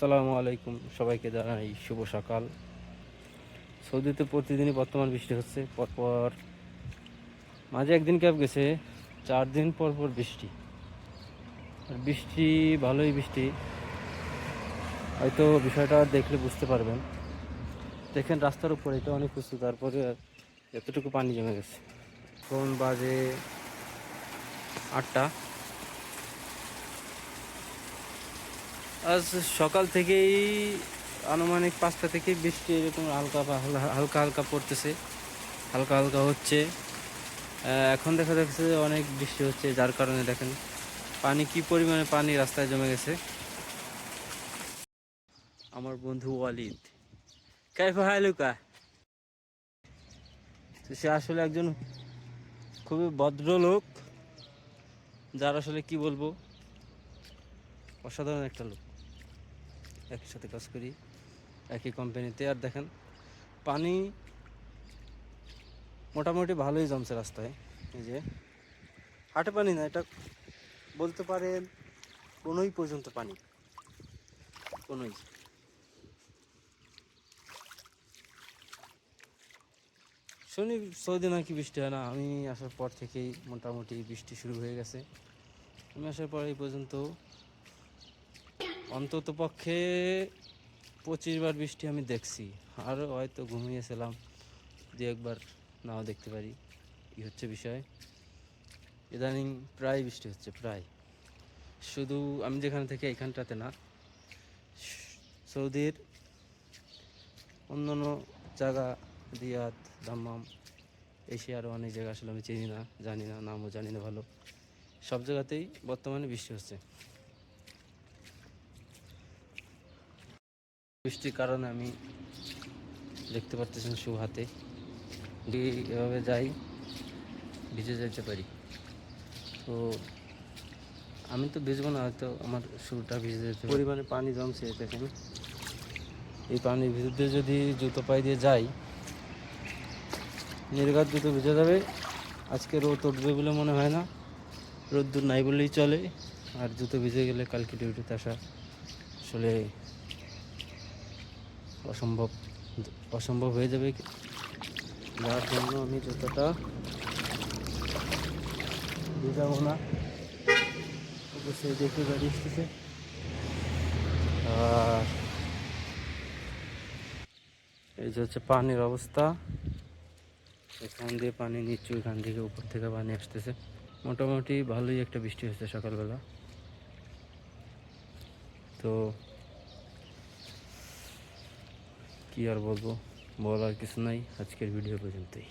আসসালামু আলাইকুম, সবাইকে জানাই শুভ সকাল। সৌদিতে প্রতিদিনই বর্তমান বৃষ্টি হচ্ছে, পরপর মাঝে একদিন গ্যাপ গেছে, 4 দিন পর পর বৃষ্টি। আর বৃষ্টি ভালোই বৃষ্টি, হয়তো বিষয়টা দেখলে বুঝতে পারবেন। দেখেন রাস্তার উপরে এটা অনেক উঁচু, তারপরে এতটুকু পানি জমে গেছে। এখন বাজে 8টা। আজ সকাল থেকেই আনুমানিক 5টা থেকে বৃষ্টি এরকম হালকা হালকা হালকা পড়তেছে, হালকা হালকা হচ্ছে। এখন দেখা যাচ্ছে যে অনেক বৃষ্টি হচ্ছে, যার কারণে দেখেন পানি কি পরিমাণে পানি রাস্তায় জমে গেছে। আমার বন্ধু ওয়ালিদ কাইফা হালুকা, তো সে আসলে একজন খুবই ভদ্রলোক, যার আসলে কি বলবো, অসাধারণ একটা লোক। একই সাথে কাজ করি একই কোম্পানিতে। আর দেখেন পানি মোটামুটি ভালোই জমছে রাস্তায়। এই যে হাঁটে পানি না, এটা বলতে পারেন কোনোই পর্যন্ত পানি, কোনোই। শুনি সৌদি নাকি বৃষ্টি হয় না, আমি আসার পর থেকেই মোটামুটি বৃষ্টি শুরু হয়ে গেছে। আমি আসার পর এই পর্যন্ত অন্তত পক্ষে 25 বার বৃষ্টি আমি দেখছি। আর হয়তো ঘুমিয়েছিলাম, দু একবার নাও দেখতে পারি। কি হচ্ছে বিষয়, ইদানিং প্রায় বৃষ্টি হচ্ছে, প্রায়। শুধু আমি যেখানে থেকে এখানটাতে না, সৌদির অন্যান্য জায়গা, রিয়াদ, দাম্মাম, এশিয়ারও অনেক জায়গা আসলে আমি চিনি না, জানি না, নামও জানি না ভালো। সব জায়গাতেই বর্তমানে বৃষ্টি হচ্ছে। বৃষ্টির কারণে আমি দেখতে পাচ্ছেন শু হাতে, এভাবে যাই ভিজে যেতে পারি। তো আমি তো ভিজবো না, হয়তো আমার শুটা ভিজে যেতে পরিমাণে পানি জমছে দেখেন। এই পানির ভিতরে যদি জুতো পায়ে দিয়ে যাই, নির্ঘাত জুতো ভিজে যাবে। আজকে রোদ উঠবে বলে মনে হয় না, রোদ্দুর নাই বললেই চলে। আর জুতো ভিজে গেলে কালকে ডিউটিতে আসা আসলে অসম্ভব, অসম্ভব হয়ে যাবে। যার জন্য আমি জুতোটা ভিজাবো না। অবশ্যই দেখে গাড়ি আসতেছে। আর এই যে হচ্ছে পানির অবস্থা, এখান দিয়ে পানি নিচু, এখান থেকে উপর থেকে পানি আসতেছে। মোটামুটি ভালোই একটা বৃষ্টি হয়েছে সকালবেলা। তো কি আর বলবো, বলার কিছু নাই, আজকের ভিডিও পর্যন্তই।